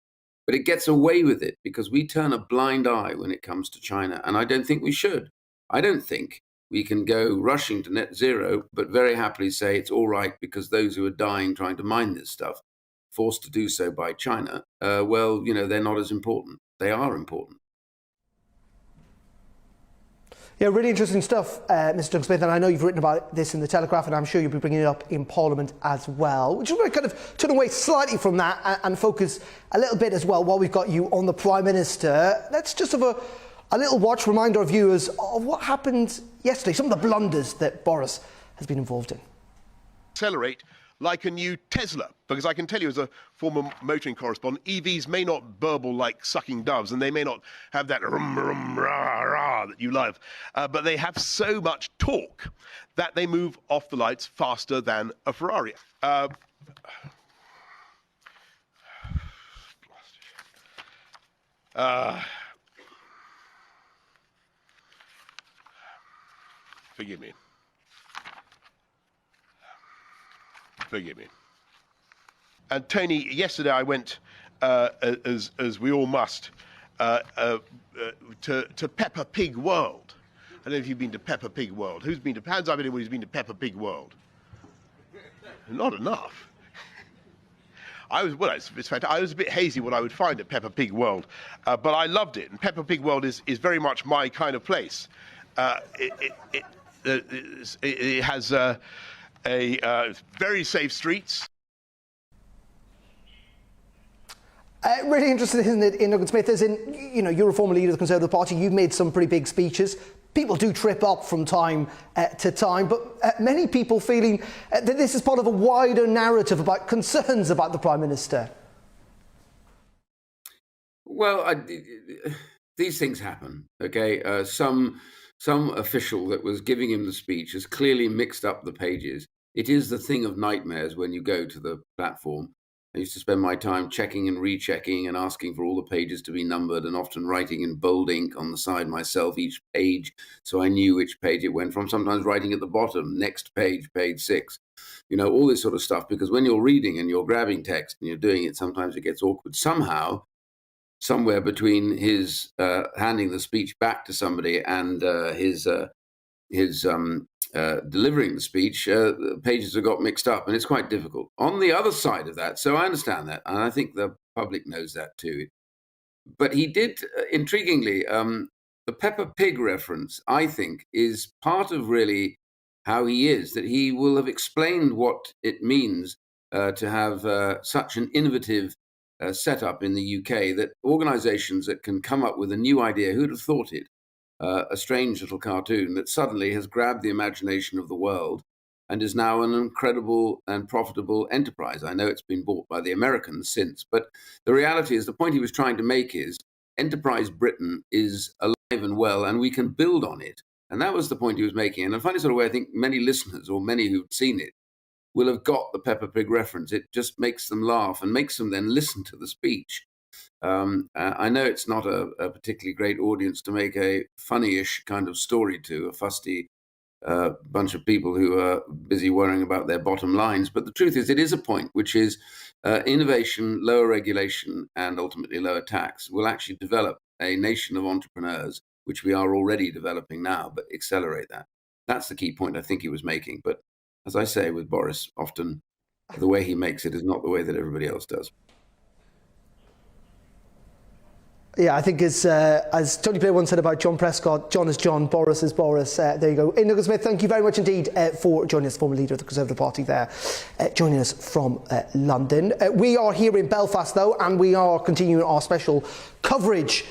But it gets away with it because we turn a blind eye when it comes to China. And I don't think we should. I don't think we can go rushing to net zero, but very happily say it's all right because those who are dying trying to mine this stuff, forced to do so by China, they're not as important. They are important. Yeah, really interesting stuff, Mr. Duncan-Smith, and I know you've written about this in The Telegraph, and I'm sure you'll be bringing it up in Parliament as well. We just want to kind of turn away slightly from that and focus a little bit as well, while we've got you, on the Prime Minister. Let's just have a little watch, remind our viewers of what happened yesterday, some of the blunders that Boris has been involved in. Accelerate like a new Tesla, because I can tell you as a former motoring correspondent, EVs may not burble like sucking doves, and they may not have that rum, rum, rah, rah car that you love. But they have so much torque that they move off the lights faster than a Ferrari. Forgive me. Forgive me. And Tony, yesterday I went, as we all must, to Peppa Pig World. I don't know if you've been to Peppa Pig World. Who's been to? Hands up anyone who's been to Peppa Pig World. Not enough. I was a bit hazy what I would find at Peppa Pig World, but I loved it. And Peppa Pig World is very much my kind of place. It has very safe streets. Really interesting, isn't it, in Doug Smith, as in, you know, you're a former leader of the Conservative Party, you've made some pretty big speeches. People do trip up from time to time, but many people feeling that this is part of a wider narrative about concerns about the Prime Minister. Well, these things happen, okay? Some official that was giving him the speech has clearly mixed up the pages. It is the thing of nightmares when you go to the platform. I used to spend my time checking and rechecking and asking for all the pages to be numbered, and often writing in bold ink on the side myself each page so I knew which page it went from, sometimes writing at the bottom, next page, page 6. You know, all this sort of stuff, because when you're reading and you're grabbing text and you're doing it, sometimes it gets awkward. Somehow, somewhere between his handing the speech back to somebody and his delivering the speech, pages have got mixed up, and it's quite difficult. On the other side of that, so I understand that, and I think the public knows that too. But he did, intriguingly, the Peppa Pig reference, I think, is part of really how he is, that he will have explained what it means to have such an innovative setup in the UK, that organisations that can come up with a new idea, who'd have thought it? A strange little cartoon that suddenly has grabbed the imagination of the world and is now an incredible and profitable enterprise. I know it's been bought by the Americans since, but the reality is, the point he was trying to make is Enterprise Britain is alive and well, and we can build on it. And that was the point he was making. And in a funny sort of way, I think many listeners, or many who've seen it, will have got the Peppa Pig reference. It just makes them laugh and makes them then listen to the speech. I know it's not a particularly great audience to make a funny-ish kind of story to, a fusty bunch of people who are busy worrying about their bottom lines. But the truth is, it is a point, which is innovation, lower regulation, and ultimately lower tax will actually develop a nation of entrepreneurs, which we are already developing now, but accelerate that. That's the key point I think he was making. But as I say with Boris, often the way he makes it is not the way that everybody else does. Yeah, I think as Tony Blair once said about John Prescott, John is John, Boris is Boris. There you go. Doug Smith, thank you very much indeed for joining us, former leader of the Conservative Party there, joining us from London. We are here in Belfast, though, and we are continuing our special coverage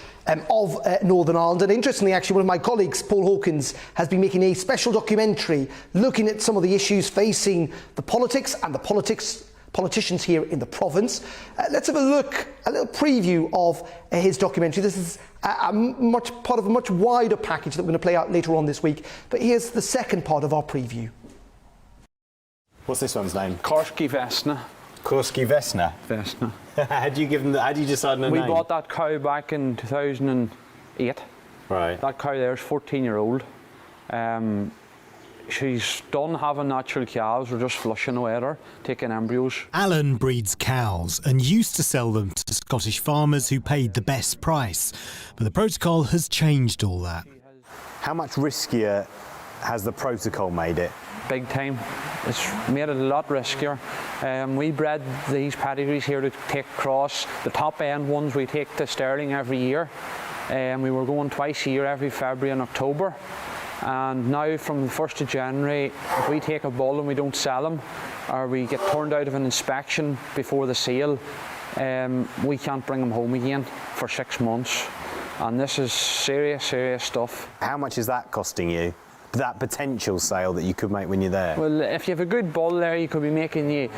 of Northern Ireland. And interestingly, actually, one of my colleagues, Paul Hawkins, has been making a special documentary looking at some of the issues facing the politics and the politicians here in the province. Let's have a look, a little preview of his documentary. This is part of a much wider package that we're going to play out later on this week. But here's the second part of our preview. What's this one's name? Korski Vesna. Korski Vesna? Vesna. How do you decide on a name? We bought that cow back in 2008. Right. That cow there is 14-year-old. She's done having natural calves. We're just flushing away at her, taking embryos. Alan breeds cows and used to sell them to Scottish farmers who paid the best price. But the protocol has changed all that. How much riskier has the protocol made it? Big time. It's made it a lot riskier. We bred these pedigrees here to take across. The top end ones we take to Stirling every year. We were going twice a year, every February and October. And now from the 1st of January, if we take a bull and we don't sell him, or we get turned out of an inspection before the sale, we can't bring him home again for 6 months. And this is serious, serious stuff. How much is that costing you? That potential sale that you could make when you're there? Well, if you have a good bull there, you could be making you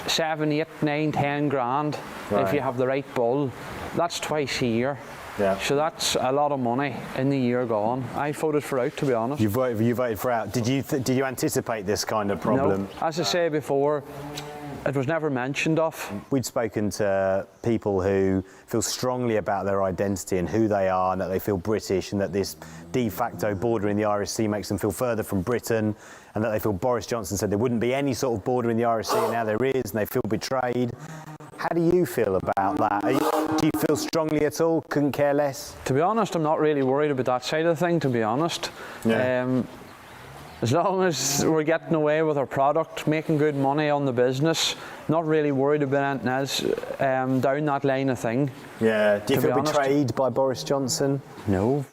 7, 8, 9, 10 grand. Right. If you have the right bull. That's twice a year. Yeah. So that's a lot of money in the year gone. I voted for out, to be honest. You voted for out. Did you anticipate this kind of problem? No. As I say before, it was never mentioned of. We'd spoken to people who feel strongly about their identity and who they are, and that they feel British, and that this de facto border in the Irish Sea makes them feel further from Britain, and that they feel Boris Johnson said there wouldn't be any sort of border in the Irish Sea, and now there is, and they feel betrayed. How do you feel about that? Do you feel strongly at all? Couldn't care less? To be honest, I'm not really worried about that side of the thing, to be honest. Yeah. As long as we're getting away with our product, making good money on the business, not really worried about anything else down that line of thing. Yeah. Do you feel betrayed by Boris Johnson? No.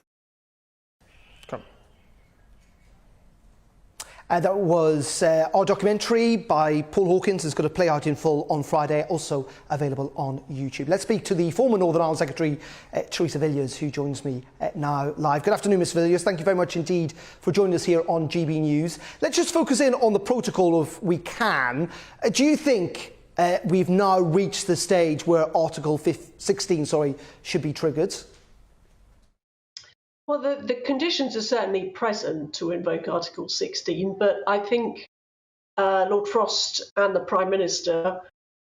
That was our documentary by Paul Hawkins. It's going to play out in full on Friday, also available on YouTube. Let's speak to the former Northern Ireland Secretary, Theresa Villiers, who joins me now live. Good afternoon, Ms Villiers. Thank you very much indeed for joining us here on GB News. Let's just focus in on the protocol if we can. Do you think we've now reached the stage where Article 16 should be triggered? Well, the conditions are certainly present to invoke Article 16, but I think Lord Frost and the Prime Minister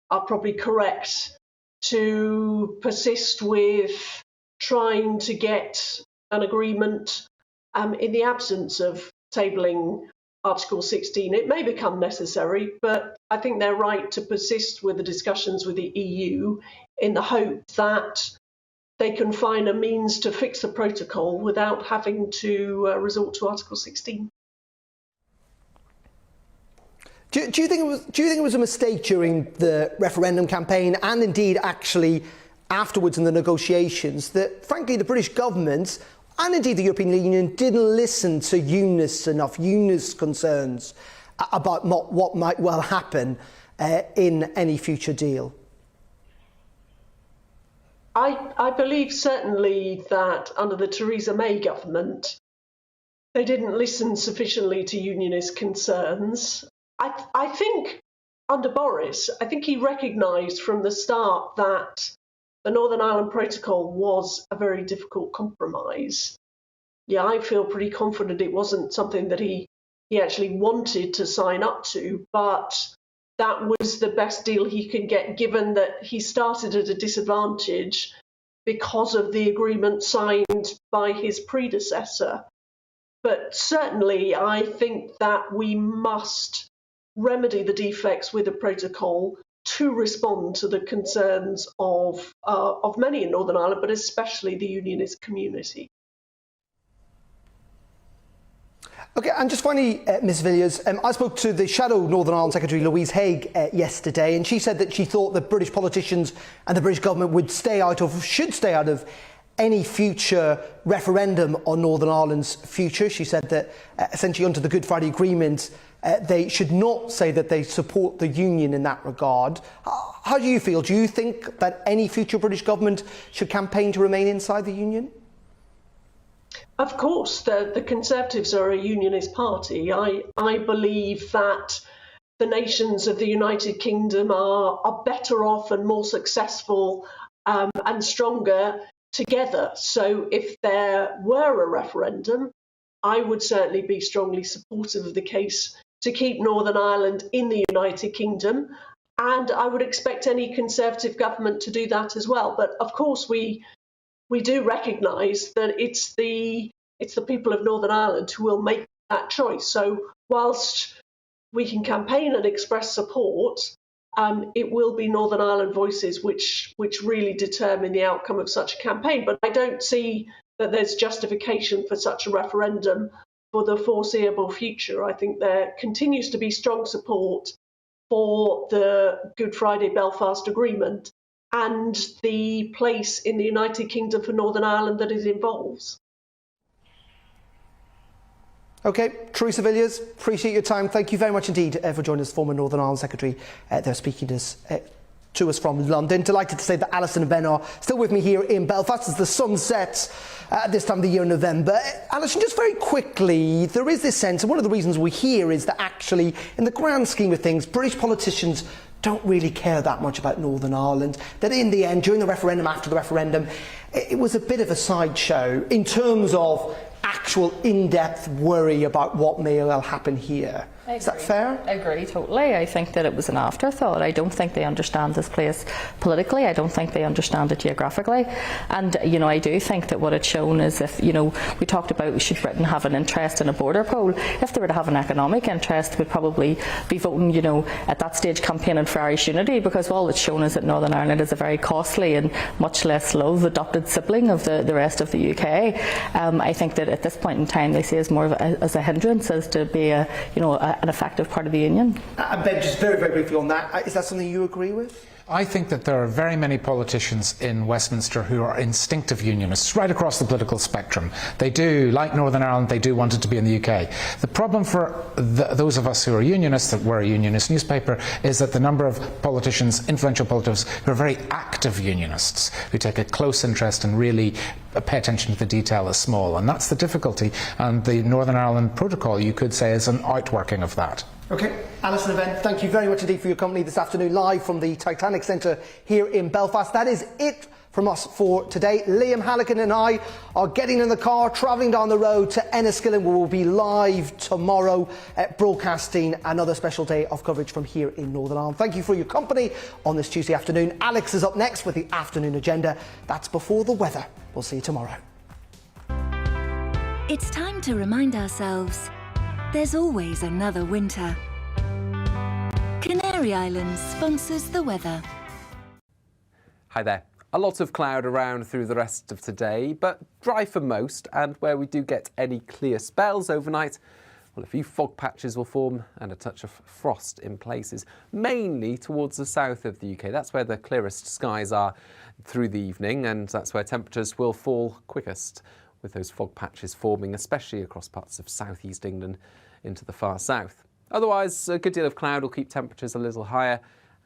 are probably correct to persist with trying to get an agreement in the absence of tabling Article 16. It may become necessary, but I think they're right to persist with the discussions with the EU in the hope that they can find a means to fix the protocol without having to resort to Article 16. Do you think it was a mistake during the referendum campaign, and indeed actually afterwards in the negotiations, that frankly the British government and indeed the European Union didn't listen to Unionist concerns about what might well happen in any future deal? I believe certainly that under the Theresa May government, they didn't listen sufficiently to Unionist concerns. I think under Boris, I think he recognised from the start that the Northern Ireland Protocol was a very difficult compromise. Yeah, I feel pretty confident it wasn't something that he actually wanted to sign up to, but that was the best deal he could get, given that he started at a disadvantage because of the agreement signed by his predecessor. But certainly, I think that we must remedy the defects with the protocol to respond to the concerns of many in Northern Ireland, but especially the Unionist community. OK, and just finally, Ms Villiers, I spoke to the Shadow Northern Ireland Secretary Louise Haigh yesterday, and she said that she thought that British politicians and the British government should stay out of any future referendum on Northern Ireland's future. She said that essentially under the Good Friday Agreement, they should not say that they support the Union in that regard. How do you feel? Do you think that any future British government should campaign to remain inside the Union? Of course, the Conservatives are a Unionist party. I believe that the nations of the United Kingdom are better off and more successful and stronger together. So if there were a referendum, I would certainly be strongly supportive of the case to keep Northern Ireland in the United Kingdom. And I would expect any Conservative government to do that as well. But of course, we do recognise that it's the people of Northern Ireland who will make that choice. So whilst we can campaign and express support, it will be Northern Ireland voices which really determine the outcome of such a campaign. But I don't see that there's justification for such a referendum for the foreseeable future. I think there continues to be strong support for the Good Friday Belfast Agreement and the place in the United Kingdom for Northern Ireland that it involves. OK, Theresa Villiers, appreciate your time. Thank you very much indeed for joining us, former Northern Ireland Secretary. They're speaking to us from London. Delighted to say that Alison and Ben are still with me here in Belfast as the sun sets at this time of the year in November. Alison, just very quickly, there is this sense, and one of the reasons we're here is that actually, in the grand scheme of things, British politicians don't really care that much about Northern Ireland, that in the end, during the referendum, after the referendum, it was a bit of a sideshow in terms of actual in-depth worry about what may well happen here. Is that fair? I agree totally. I think that it was an afterthought. I don't think they understand this place politically. I don't think they understand it geographically. And, you know, I do think that what it's shown is if, you know, we talked about should Britain have an interest in a border poll. If they were to have an economic interest, they would probably be voting, you know, at that stage campaigning for Irish unity, because all it's shown is that Northern Ireland is a very costly and much less loved adopted sibling of the rest of the UK. I think that at this point in time they see it as more of as a hindrance as to be a, you know, an effective part of the union. And Ben, just very, very briefly on that, is that something you agree with? I think that there are very many politicians in Westminster who are instinctive unionists right across the political spectrum. They do, like Northern Ireland, they do want it to be in the UK. The problem for those of us who are unionists, that we're a unionist newspaper, is that the number of politicians, influential politicians, who are very active unionists, who take a close interest and really pay attention to the detail is small. And that's the difficulty. And the Northern Ireland Protocol, you could say, is an outworking of that. Okay, Alison and Ben, thank you very much indeed for your company this afternoon, live from the Titanic Centre here in Belfast. That is it from us for today. Liam Halligan and I are getting in the car, travelling down the road to Enniskillen. We will be live tomorrow, broadcasting another special day of coverage from here in Northern Ireland. Thank you for your company on this Tuesday afternoon. Alex is up next with the afternoon agenda. That's before the weather. We'll see you tomorrow. It's time to remind ourselves there's always another winter. Canary Islands sponsors the weather. Hi there. A lot of cloud around through the rest of today, but dry for most, and where we do get any clear spells overnight, well, a few fog patches will form and a touch of frost in places, mainly towards the south of the UK. That's where the clearest skies are through the evening, and that's where temperatures will fall quickest, with those fog patches forming, especially across parts of southeast England into the far south. Otherwise, a good deal of cloud will keep temperatures a little higher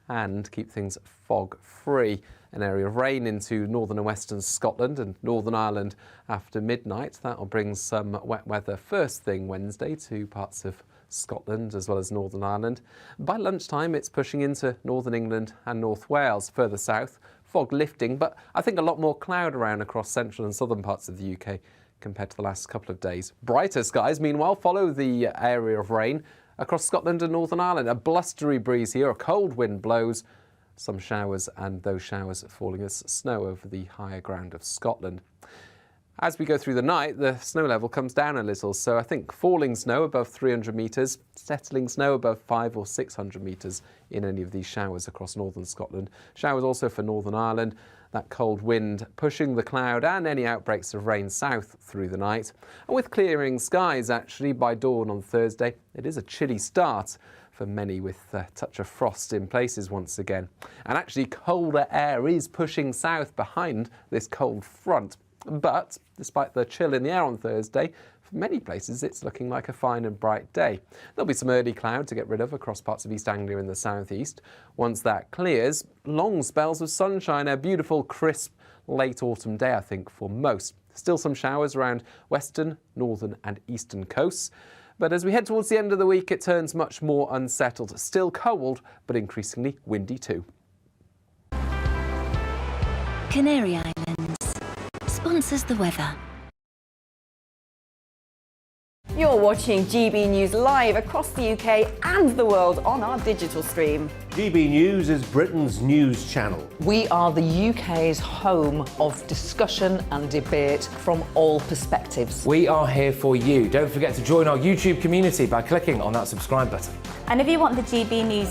and keep things fog-free. An area of rain into northern and western Scotland and Northern Ireland after midnight. That will bring some wet weather first thing Wednesday to parts of Scotland as well as Northern Ireland. By lunchtime, it's pushing into northern England and North Wales. Further south, fog lifting, but I think a lot more cloud around across central and southern parts of the UK compared to the last couple of days. Brighter skies, meanwhile, follow the area of rain across Scotland and Northern Ireland. A blustery breeze here, a cold wind blows, some showers, and those showers falling as snow over the higher ground of Scotland. As we go through the night, the snow level comes down a little, so I think falling snow above 300 metres, settling snow above 500 or 600 metres in any of these showers across northern Scotland. Showers also for Northern Ireland, that cold wind pushing the cloud and any outbreaks of rain south through the night. And with clearing skies, actually, by dawn on Thursday, it is a chilly start for many, with a touch of frost in places once again. And actually, colder air is pushing south behind this cold front. But despite the chill in the air on Thursday, for many places it's looking like a fine and bright day. There'll be some early cloud to get rid of across parts of East Anglia and the southeast. Once that clears, long spells of sunshine, a beautiful, crisp, late autumn day, I think, for most. Still some showers around western, northern and eastern coasts. But as we head towards the end of the week, it turns much more unsettled. Still cold, but increasingly windy too. Canary Islands sponsors the weather. You're watching GB News live across the UK and the world on our digital stream. GB News is Britain's news channel. We are the UK's home of discussion and debate from all perspectives. We are here for you. Don't forget to join our YouTube community by clicking on that subscribe button. And if you want the GB News